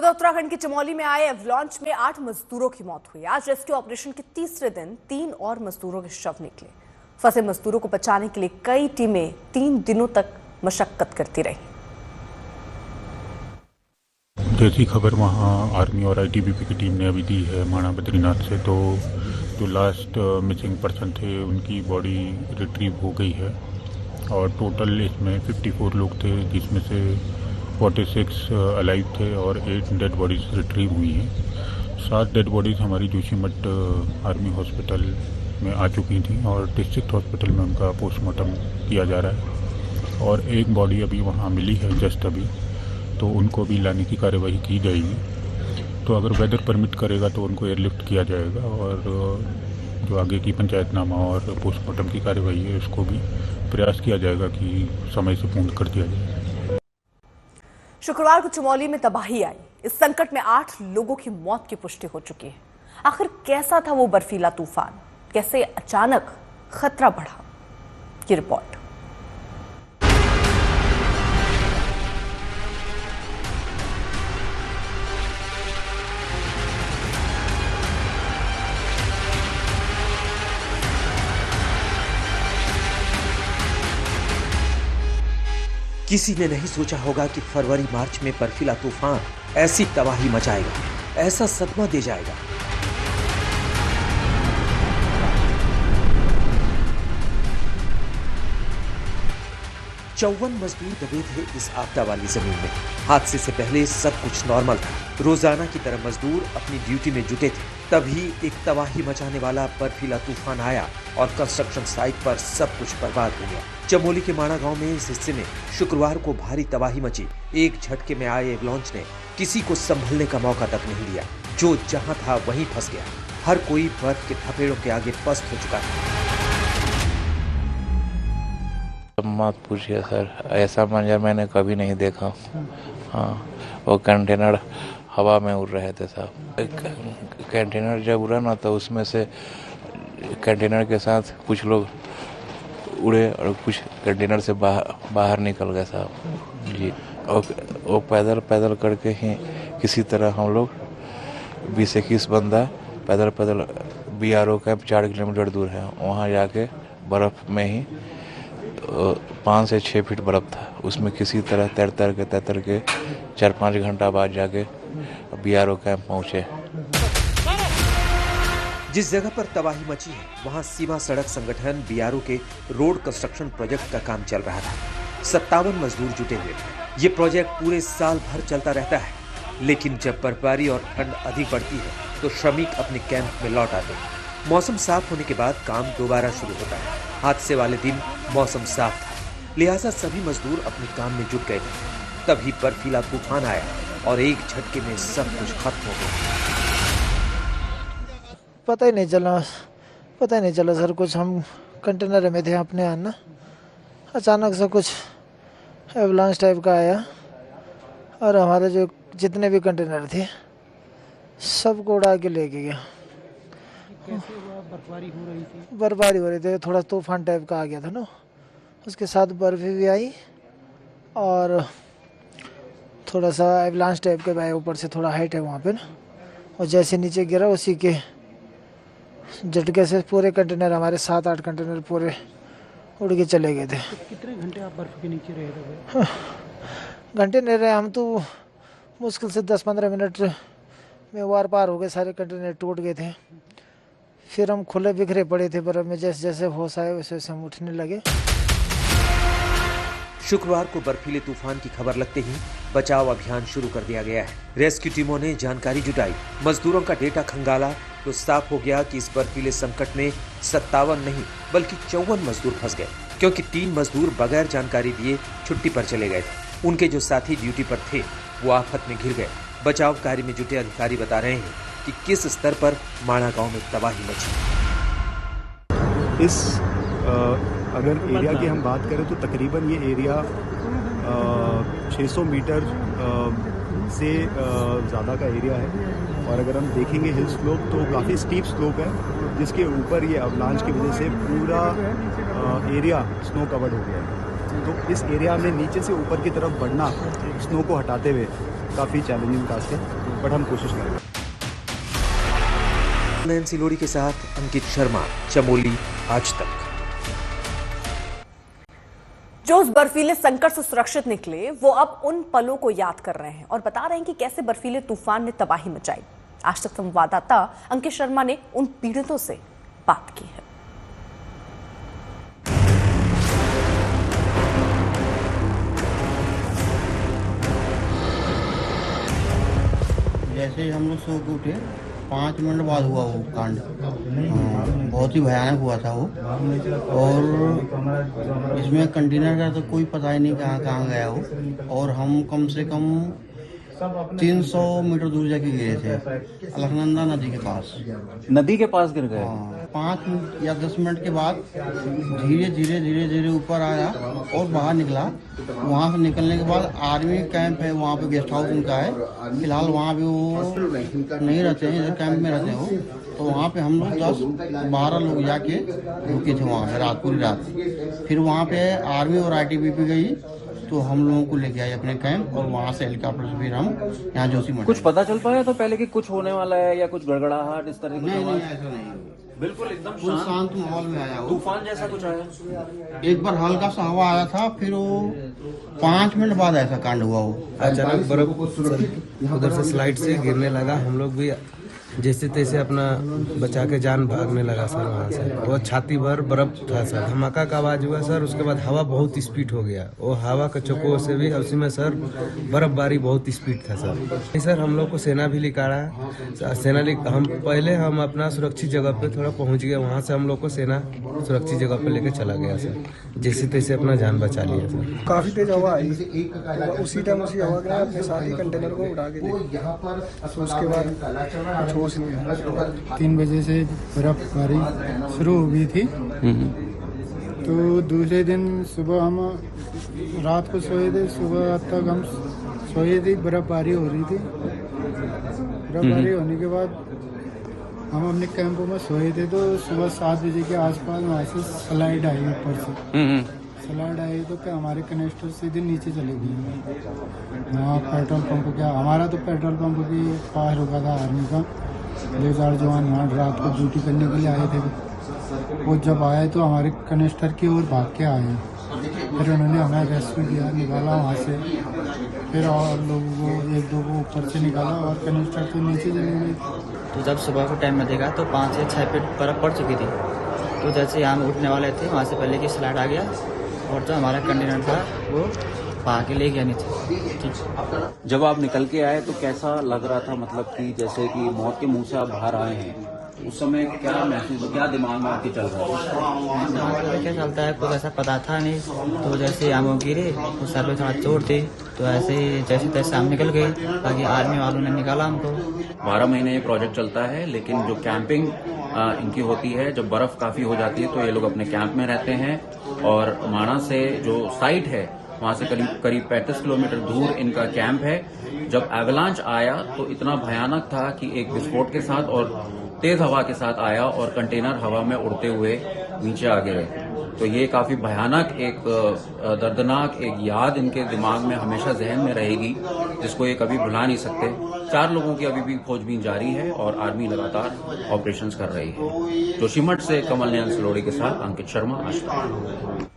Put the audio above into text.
उधर उत्तराखंड के चमोली में आए एवलांच में 8 मजदूरों की मौत हुई। आज रेस्क्यू ऑपरेशन के तीसरे दिन 3 और मजदूरों के शव निकले। फंसे मजदूरों को बचाने के लिए कई टीमें 3 दिनों तक मशक्कत करती रही। जैसी खबर वहाँ आर्मी और आईटीबीपी की टीम ने अभी दी है माणा बद्रीनाथ से, तो जो लास्ट मिसिंग पर्सन थे उनकी बॉडी रिट्रीव हो गई है और टोटल इसमें 54 लोग थे, जिसमें से 46 अलाइव थे और 8 डेड बॉडीज रिट्रीव हुई हैं। 7 डेड बॉडीज़ हमारी जोशीमठ आर्मी हॉस्पिटल में आ चुकी थी और डिस्ट्रिक्ट हॉस्पिटल में उनका पोस्टमार्टम किया जा रहा है और एक बॉडी अभी वहाँ मिली है जस्ट अभी, तो उनको भी लाने की कार्यवाही की जाएगी। तो अगर वेदर परमिट करेगा तो उनको एयरलिफ्ट किया जाएगा और जो आगे की पंचायतनामा और पोस्टमार्टम की कार्यवाही है उसको भी प्रयास किया जाएगा कि समय से पूर्ण कर दिया जाए। शुक्रवार को चमोली में तबाही आई। इस संकट में 8 लोगों की मौत की पुष्टि हो चुकी है। आखिर कैसा था वो बर्फीला तूफान, कैसे अचानक खतरा बढ़ा, की रिपोर्ट। किसी ने नहीं सोचा होगा कि फरवरी मार्च में बर्फीला तूफान ऐसी तबाही मचाएगा, ऐसा सदमा दे जाएगा। चौवन मजदूर दबे थे इस आपदा वाली जमीन में। हादसे से पहले सब कुछ नॉर्मल था। रोजाना की तरह मजदूर अपनी ड्यूटी में जुटे थे, तभी एक तबाही मचाने वाला बर्फीला तूफान आया और कंस्ट्रक्शन साइट पर सब कुछ बर्बाद हो गया। चमोली के माणा गांव में इस हिस्से में शुक्रवार को भारी तबाही मची। एक झटके में आए एवलांच ने किसी को संभलने का मौका तक नहीं दिया। जो जहां था वहीं फंस गया। हर कोई बर्फ के थपेड़ों के आगे पस्त हो चुका था। मत पूछिए सर, ऐसा मंजर मैंने कभी नहीं देखा। हाँ, वो कंटेनर हवा में उड़ रहे थे साहब। कंटेनर जब उड़ा ना तो उसमें से कंटेनर के साथ कुछ लोग उड़े और कुछ कंटेनर से बाहर निकल गए साहब जी। और वो पैदल करके ही किसी तरह हम लोग 20-21 बंदा पैदल BRO कैंप 4 किलोमीटर दूर है, वहाँ जाके बर्फ़ में ही 5 से 6 फीट बर्फ था, उसमें किसी तरह तैर के 4-5 घंटा बाद जाके BRO कैंप पहुँचे। जिस जगह पर तबाही मची है वहां सीमा सड़क संगठन BRO के रोड कंस्ट्रक्शन प्रोजेक्ट का काम चल रहा था। 57 मजदूर जुटे हुए थे। ये प्रोजेक्ट पूरे साल भर चलता रहता है, लेकिन जब बर्फबारी और ठंड अधिक बढ़ती है तो श्रमिक अपने कैंप में लौट आते हैं। मौसम साफ होने के बाद काम दोबारा शुरू होता है। हादसे वाले दिन मौसम साफ था, लिहाजा सभी मजदूर अपने काम में जुट गए थे। तभी बर्फीला तूफान आया और एक झटके में सब कुछ खत्म हो गया। पता ही नहीं चला सर। कुछ हम कंटेनर में थे अपने आना, अचानक से कुछ एवलांच टाइप का आया और हमारे जो जितने भी कंटेनर थे सबको उड़ा के लेके गया। बर्फबारी हो रही थी, थोड़ा तूफान टाइप का आ गया था ना, उसके साथ बर्फ भी आई और थोड़ा सा एवलांच टाइप के आया। ऊपर से थोड़ा हाइट है वहाँ पे ना, और जैसे नीचे गिरा उसी के झटके से पूरे कंटेनर, हमारे 7-8 कंटेनर पूरे उड़ के चले गए थे। तो कितने घंटे आप बर्फ के नीचे रहे थे? घंटे नहीं रहे हम तो, मुश्किल से 10-15 मिनट में वार पार हो गए। सारे कंटेनर टूट गए थे। फिर हम खुले बिखरे पड़े थे बर्फ में, जैसे जैसे होश आए वैसे वैसे हम उठने लगे। शुक्रवार को बर्फीले तूफान की खबर लगते ही बचाव अभियान शुरू कर दिया गया है। रेस्क्यू टीमों ने जानकारी जुटाई, मजदूरों का डेटा खंगाला तो साफ हो गया कि इस बर्फीले संकट में 57 नहीं बल्कि 54 मजदूर फंस गए, क्योंकि 3 मजदूर बगैर जानकारी दिए छुट्टी पर चले गए थे। उनके जो साथी ड्यूटी पर थे वो आफत में घिर गए। बचाव कार्य में जुटे अधिकारी बता रहे हैं कि किस स्तर पर माणा गांव में तबाही मची। अगर एरिया की हम बात करें तो तकरीबन ये एरिया 600 मीटर से ज़्यादा का एरिया है। और अगर हम देखेंगे हिल स्लोप तो काफ़ी स्टीप स्लोप है, जिसके ऊपर ये अवलांच की वजह से पूरा एरिया स्नो कवर्ड हो गया है। तो इस एरिया में नीचे से ऊपर की तरफ बढ़ना स्नो को हटाते हुए काफ़ी चैलेंजिंग टास्क है, बट हम कोशिश करेंगे। नयन सिलोड़ी के साथ अंकित शर्मा, चमोली, आज तक। जो उस बर्फीले संकट से सुरक्षित निकले वो अब उन पलों को याद कर रहे हैं और बता रहे हैं कि कैसे बर्फीले तूफान ने तबाही मचाई। आज तक संवाददाता अंकित शर्मा ने उन पीड़ितों से बात की है। जैसे हम लोग सो के उठे 5 मिनट बाद हुआ वो कांड। बहुत ही भयानक हुआ था वो। और इसमें कंटेनर का तो कोई पता ही नहीं कहाँ गया वो। और हम कम से कम 300 मीटर दूर जाके गिरे थे, अलकनंदा नदी के पास। नदी के पास गिर गए? 5 या 10 मिनट के बाद धीरे धीरे ऊपर आया और बाहर निकला। वहाँ से निकलने के बाद आर्मी कैंप है, वहाँ पे गेस्ट हाउस उनका है। फिलहाल वहाँ पे वो नहीं रहते हैं, इधर कैंप में रहते हैं वो। तो वहाँ पे हम लोग 10-12 लोग जाके रुके थे वहाँ पे पूरी रात। फिर वहाँ पे आर्मी और ITBP गई तो हम लोगों को लेके आए अपने कैंप, और वहाँ से हेलीकॉप्टर से फिर हम यहाँ जोशीमठ। कुछ पता चल पाया तो पहले कि कुछ होने वाला है या कुछ गड़गड़ाहट इस तरह की? नहीं, ऐसा नहीं, बिल्कुल एकदम शांत माहौल में आया। तूफान जैसा कुछ आया? एक बार हल्का सा हवा आया था, फिर वो 5 मिनट बाद ऐसा कांड हुआ। वो अचानक बर्फ उधर से स्लाइड से गिरने लगा। हम लोग भी जैसे तैसे अपना बचा के जान भागने लगा सर वहाँ से। वो छाती भर बर्फ था सर, धमाका का आवाज़ हुआ सर। उसके बाद हवा बहुत स्पीड हो गया, वो हवा के चक्कों से भी उसी में सर बर्फबारी बहुत स्पीड था सर। नहीं सर, हम लोग को सेना भी निकाला। हम अपना सुरक्षित जगह पे थोड़ा पहुँच गए, वहाँ से हम लोग को सेना सुरक्षित जगह पे लेके चला गया सर। जैसे तैसे अपना जान बचा लिया सर। काफ़ी तेज हवा आई, उसी टाइम उसी हवा के अपने सारे कंटेनर को उड़ा के उसके बाद 3 बजे से बर्फबारी शुरू हो गई थी। तो दूसरे दिन सुबह हम रात को सोए थे, सुबह तक हम सोए थे, बर्फबारी हो रही थी। बर्फबारी होने के बाद हम अपने कैंपों में सोए थे। तो सुबह 7 बजे के आसपास वहाँ से स्लाइड आई ऊपर से। स्लाइड आई तो क्या हमारे कनेक्टर सीधे नीचे चले गए। वहाँ पेट्रोल पंप क्या, हमारा तो पेट्रोल पंप के पास रुका था आर्मी का। 2 जवान वहाँ रात को ड्यूटी करने के लिए आए थे। वो जब आए तो हमारे कनेक्टर की ओर भाग के आए। फिर उन्होंने हमें रेस्क्यू किया, निकाला वहाँ से। फिर और लोगों को 1-2 को ऊपर से निकाला और कनेक्टर तो नीचे चले गए। तो जब सुबह को टाइम में देखा तो 5 से 6 फीट बर्फ पड़ चुकी थी। तो जैसे हम उठने वाले थे वहाँ से पहले की स्लाइड आ गया और जो हमारा कंटेनर था वो पा के ले गया नीचे। जब आप निकल के आए तो कैसा लग रहा था? मतलब कि जैसे कि मौत के मुंह से आप बाहर आए हैं, उस समय क्या महसूस, क्या दिमाग में आपके चल रहा था? क्या चलता है कुछ ऐसा पता था नहीं। तो जैसे हम गिरे तो सर पे थोड़ा चोट थी, तो ऐसे जैसे तैसे हम निकल गए। बाकी आर्मी वालों ने निकाला हमको। 12 महीने ये प्रोजेक्ट चलता है, लेकिन जो कैंपिंग इनकी होती है, जब बर्फ काफ़ी हो जाती है तो ये लोग अपने कैंप में रहते हैं। और माणा से जो साइट है वहाँ से करीब 35 किलोमीटर दूर इनका कैंप है। जब एवलांच आया तो इतना भयानक था कि एक विस्फोट के साथ और तेज हवा के साथ आया और कंटेनर हवा में उड़ते हुए नीचे आ गिरे। तो ये काफ़ी भयानक, एक दर्दनाक एक याद इनके दिमाग में हमेशा जहन में रहेगी, जिसको ये कभी भुला नहीं सकते। 4 लोगों की अभी भी खोजबीन जारी है और आर्मी लगातार ऑपरेशंस कर रही है। जोशीमठ से कमल नयन सिलोड़ी के साथ अंकित शर्मा, आज तक।